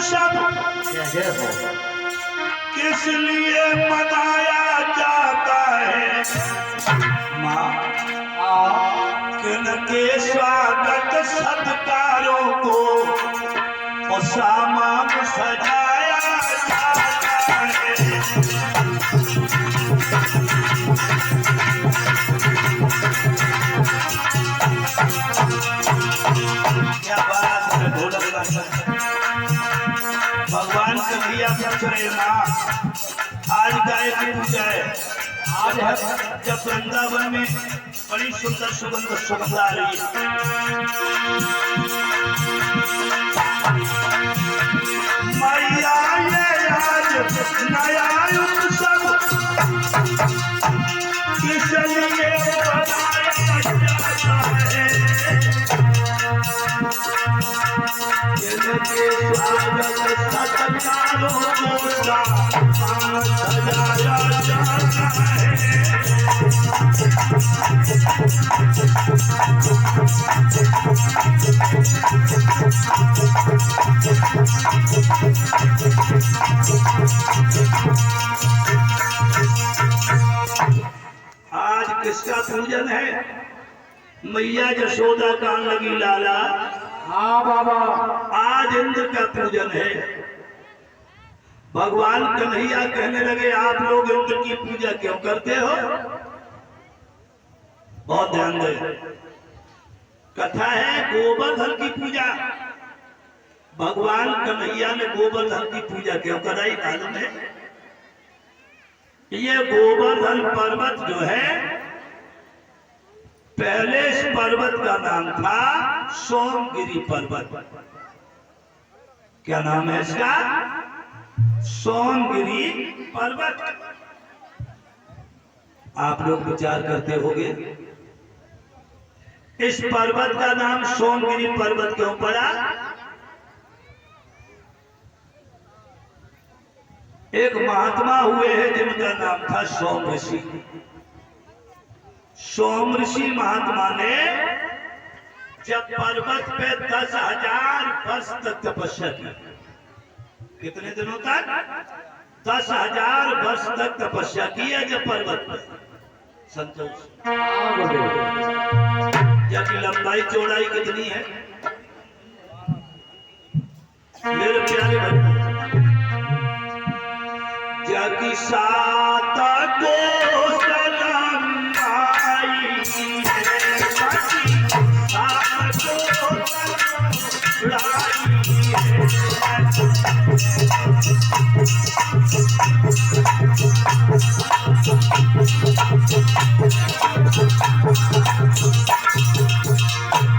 उत्सव किस लिए मनाया जाता है? किनके स्वागत सत्कारों को सामान सजाया जाता है। क्या बात है ढोलक का। भगवान कन्हैया पूछ रहे माँ आज गाय की पूजा है। आज है जब वृंदावन में बड़ी सुंदर सुगंध आ रही है। मैया ये आज नया उत्सव किस लिए बनाया जाता है? इनके स्वागत सत्कारों को सजाया जाता है। आज किसका पूजन है? मैया यशोदा का लगी लाला। हाँ बाबा, आज इंद्र का पूजन है। भगवान कन्हैया कहने लगे आप लोग इंद्र की पूजा क्यों करते हो? बहुत ध्यान दे, कथा है गोवर्धन की पूजा। भगवान कन्हैया ने गोवर्धन की पूजा क्यों कराई मालूम है? ये गोवर्धन पर्वत जो है, पहले इस पर्वत का नाम था सोमगिरी पर्वत। क्या नाम है इसका? सोमगिरी पर्वत। आप लोग विचार करते होंगे इस पर्वत का नाम सोमगिरी पर्वत क्यों पड़ा? एक महात्मा हुए हैं जिनका नाम था सोम ऋषि। सोम ऋषि महात्मा ने जब पर्वत पे 10,000 वर्ष तक तपस्या की। कितने दिनों तक? 10,000 वर्ष तक तपस्या की है जब पर्वत पर। संतोष जब लंबाई चौड़ाई कितनी है मेरे प्यारे भाई? जगी सात को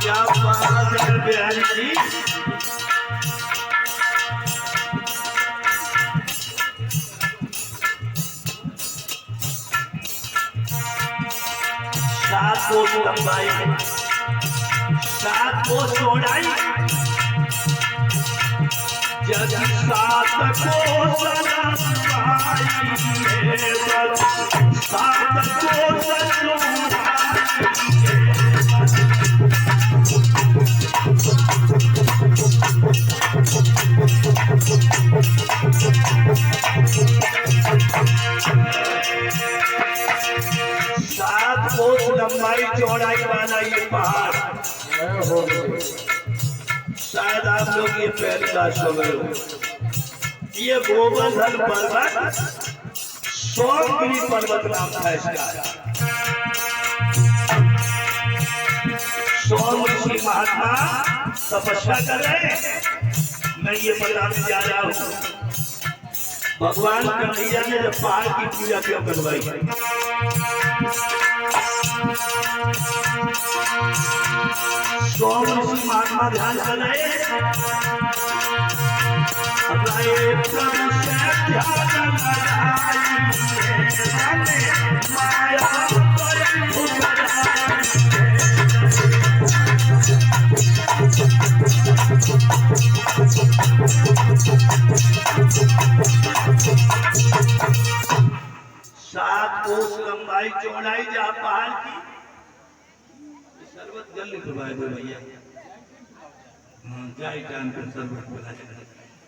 क्या बात है बिहारी जी। सात कोस लंबाई, 7 कोस चौड़ाई, जग 7 कोस लंबाई है, 7 कोस लंबाई चौड़ाई वाला ये पहाड़, शायद आप लोग ये पहली बार सुन रहे हो। ये गोवर्धन पर्वत सोमगिरी पर्वत नाम था इसका। सोम ऋषि महात्मा तपस्या कर रहे हैं। मैं ये बताने जा रहा हूँ भगवान कन्हैया ने जब पहाड़ की पूजा क्यों करवाई। सोम ऋषि महात्मा ध्यान कर रहे सात कोस लंबाई चौड़ाई जहाँ पहाड़ की शरबत जल लिखवाए दो भैया। जाए टाइम पर शरबत पिला।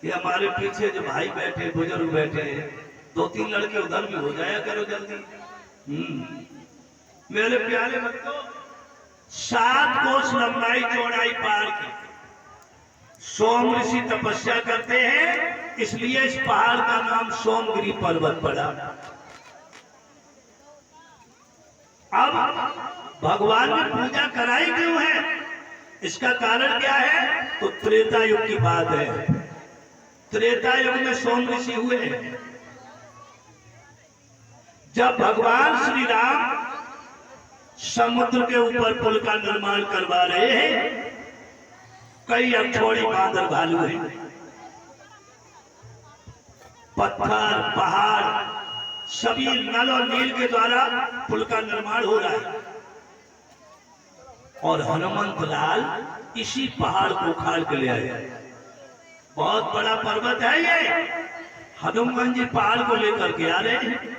ये हमारे पीछे जो भाई बैठे, बुजुर्ग बैठे, 2-3 लड़के उधर भी हो जाया करो जल्दी। मेरे प्यारे भक्तों, 7 कोस लंबाई चौड़ाई पहाड़ की सोम ऋषि तपस्या करते हैं, इसलिए इस पहाड़ का नाम सोमगिरी पर्वत पड़ा। अब भगवान की पूजा कराई क्यों है, इसका कारण क्या है? तो त्रेता युग की बात है। त्रेता युग में सोम ऋषि हुए। जब भगवान श्री राम समुद्र के ऊपर पुल का निर्माण करवा रहे हैं, कई अक्षौणी बांदर भालू हैं, पत्थर पहाड़ सभी नल और नील के द्वारा पुल का निर्माण हो रहा है। और हनुमंत लाल इसी पहाड़ को उखाड़ के ले आए। बहुत बड़ा पर्वत है ये। हनुमान जी पहाड़ को लेकर के आ रहे हैं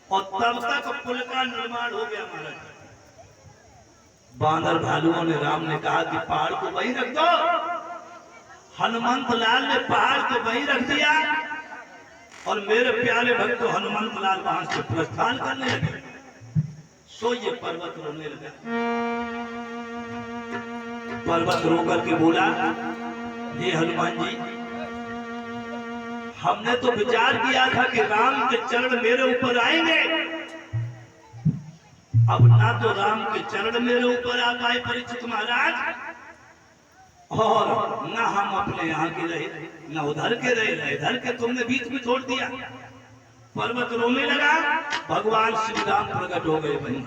और तब तक पुल का निर्माण हो गया महाराज। बांदर भालुओं ने, राम ने कहा कि पहाड़ को वहीं रख दो। हनुमंत लाल ने पहाड़ को वहीं रख दिया और मेरे प्यारे भक्त हनुमंत लाल वहां से प्रस्थान करने लगे। सो ये पर्वत रोने लगा। पर्वत रो करके बोला, हे हनुमान जी, हमने तो विचार किया था कि राम के चरण मेरे ऊपर आएंगे। अब ना तो राम के चरण मेरे ऊपर आ पाए परीक्षित महाराज, और ना हम अपने यहाँ के रहे, ना उधर के रहे, इधर के तुमने बीच में छोड़ दिया। पर्वत रोने लगा। भगवान श्री राम प्रकट हो गए। भाई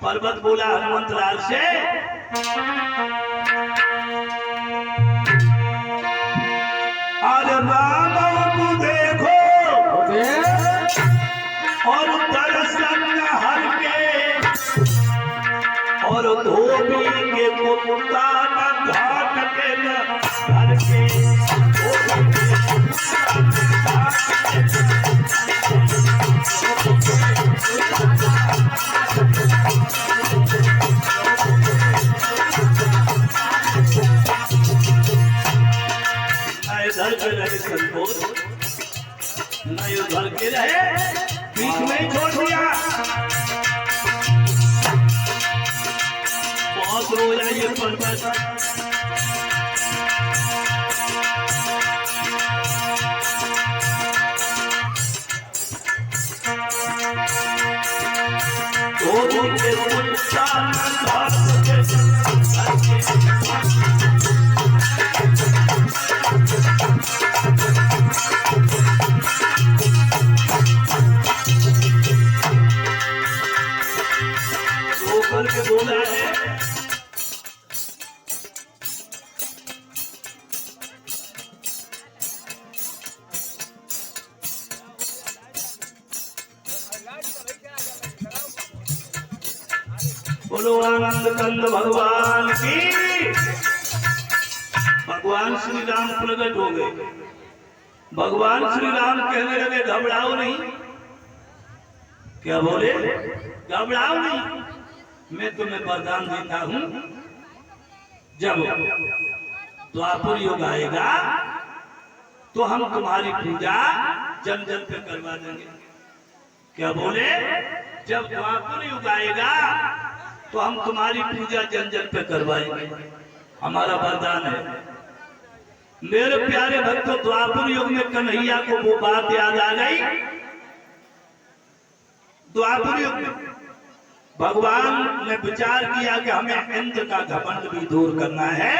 पर्वत बोला हनुमंत लाल से, अरे राम को देखो और दर्शन हर के, और धोबी के कुत्ता न घाट के न घर के, इधर के रहे संतोष, न उधर के रहे, बीच में ही छोड़ दिया। बहुत रोया ये पर्वत। बोला है बोलो आनंद कंद भगवान की। भगवान श्री राम प्रकट हो गए। भगवान श्री राम कहने लगे, घबराओ नहीं। क्या बोले? घबराओ नहीं, मैं तुम्हें वरदान देता हूं, जब द्वापर युग आएगा तो हम तुम्हारी पूजा जन जन पे करवा देंगे। क्या बोले? जब द्वापर युग आएगा तो हम तुम्हारी पूजा जन जन पे करवाएंगे, हमारा वरदान है। मेरे प्यारे भक्तों, द्वापर युग में कन्हैया को वो बात याद आ गई। द्वापर युग में भगवान ने विचार किया कि हमें इंद्र का घमंड भी दूर करना है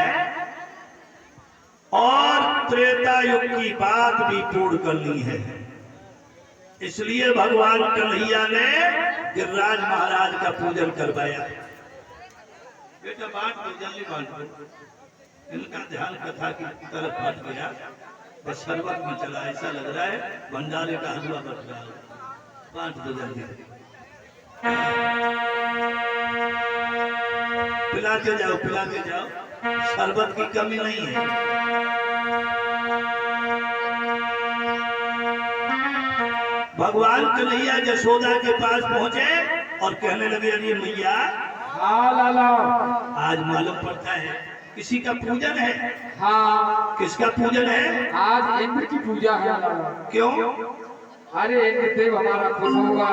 और त्रेता युग की बात भी पूर्ण करनी है। इसलिए भगवान कन्हैया ने गिरिराज महाराज का पूजन करवाया। बेटा बांट दो, जल्दी बांट दो। इनका ध्यान कथा की तरफ हट गया, बस शरबत में चला। ऐसा लग रहा है भंडारे का हलवा बच रहा है। बांट दो जल्दी, पिलाते जाओ, पिलाते जाओ, शरबत की कमी नहीं है। भगवान कन्हैया यशोदा के पास पहुंचे और कहने लगे, अरे मैया, आज मालूम पड़ता है किसी का पूजन है? हाँ, किसका पूजन है? आज इंद्र की पूजा है। क्यों? अरे इंद्र देव हमारा खुश होगा।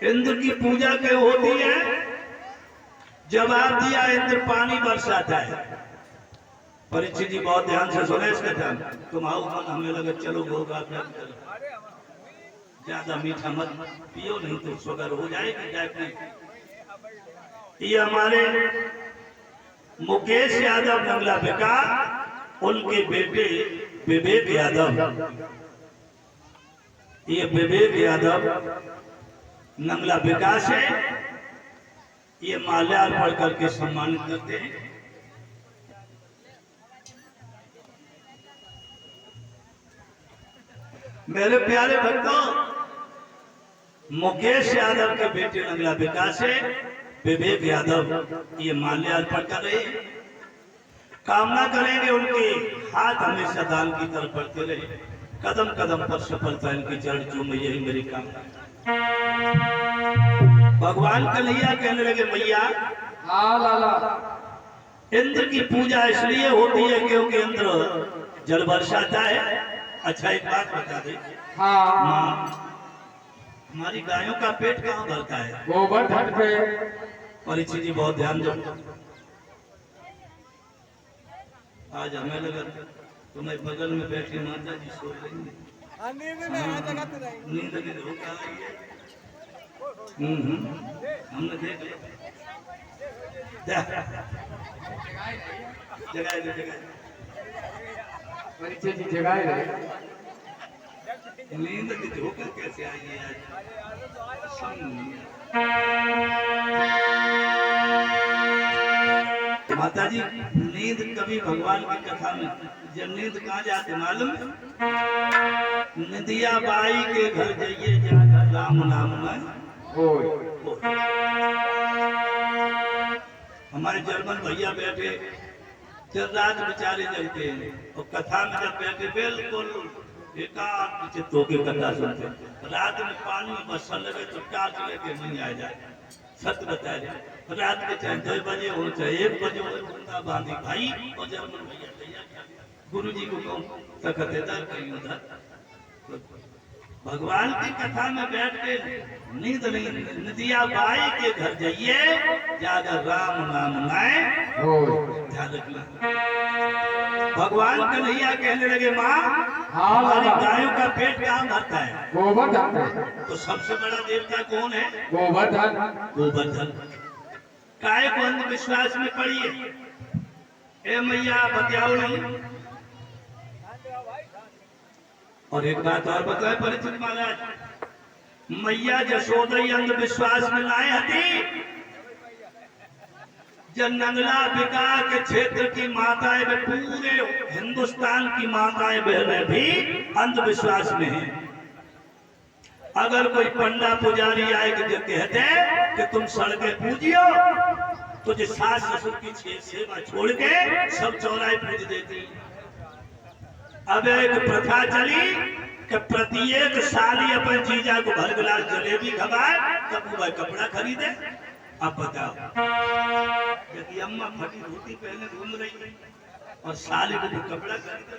इंद्र की पूजा क्यों होती है? जवाब दिया, इंद्र पानी बरसाता है। परीक्षित जी बहुत ध्यान से सुने इसका ध्यान। तुम आओ मन, हमें लगे चलो होगा, ज्यादा मीठा मत पियो नहीं तो शुगर हो जाएगी। ये हमारे मुकेश यादव नंगला बेका, उनके बेटे विवेक यादव, ये विवेक यादव नंगला विकास है। ये माल्यार्पण करके सम्मानित करते हैं। मेरे प्यारे भक्तों, मुकेश यादव के बेटे नंगला विकास है, विवेक यादव, ये माल्यार्पण कर रहे हैं। कामना करेंगे उनके हाथ हमेशा दान की तरफ बढ़ते रहे, कदम कदम पर सफलता इनकी चरण चूमे, यही मेरी कामना। भगवान कन्हैया कहने लगे, मैया हाँ लाला, इंद्र की पूजा इसलिए होती है क्योंकि इंद्र जल बरसाता है। अच्छा एक बात बता दे, हाँ, माँ हमारी गायों का पेट कहाँ भरता है? गोवर्धन पे। परीक्षित जी बहुत ध्यान दो। आज हमें लगा तुम्हें बगल में बैठी माता जी सो रही है, नींद की धोखा आई है। हमने देख लिया, जगाए जगाए परिचय की जगह है। नींद की धोखा कैसे आई है आज? समझ नहीं आया। माता जी नींद कभी भगवान की कथा में, जब नींद कहाँ जाते मालूम? निदिया बाई के घर जाइए, जाकर राम नाम में। हमारे जर्मन भैया बैठे जब रात बेचारे जगते हैं और कथा में जब बैठे बिल्कुल एकाग्र चित्त होकर कथा सुनते, रात में पानी में बस लगे तो टाट लेके नहीं आ जाए। सत्य बताए, रात के चाहे 2 बजे हो चाहे 1 बजे हो, बूंदा बांधी भाई और जर्मन भैया तैयार गुरु जी को कहूँ तखत इधर कहीं उधर। भगवान की कथा में बैठ के नींद नहीं, नदिया बाई के घर जाइए, जाकर राम नाम में ध्यान रखना। भगवान कन्हैया कहने लगे, माँ हमारी गायों का पेट कहाँ भरता है? गोवर्धन। तो सबसे बड़ा देवता कौन है? गोवर्धन। गोवर्धन। काय को अंधविश्वास में पड़ी है? ए मैया बतियाओ नहीं। और एक बात और बताए परीक्षित महाराज, मैया जशोदा अंधविश्वास में लाए हती, जब नंगला बिका के क्षेत्र की माताएं वे पूरे हिंदुस्तान की माताएं बहनें भी अंधविश्वास में हैं। अगर कोई पंडा पुजारी आए कि कहते कि तुम सड़कें पूजियो, तो जो सास ससुर की सेवा छोड़ के सब चौराहे पूज देती। अब एक प्रथा चली कि प्रत्येक साली अपन जीजा को भर गिलास जलेबी खवाए, तब वह कपड़ा खरीदे। अब बताओ, यदि अम्मा फटी धोती पहने घूम रही है और साली को भी कपड़ा खरीदे,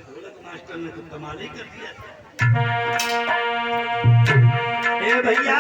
ढोलक मास्टर ने तो कमाल ही कर दिया। ए भैया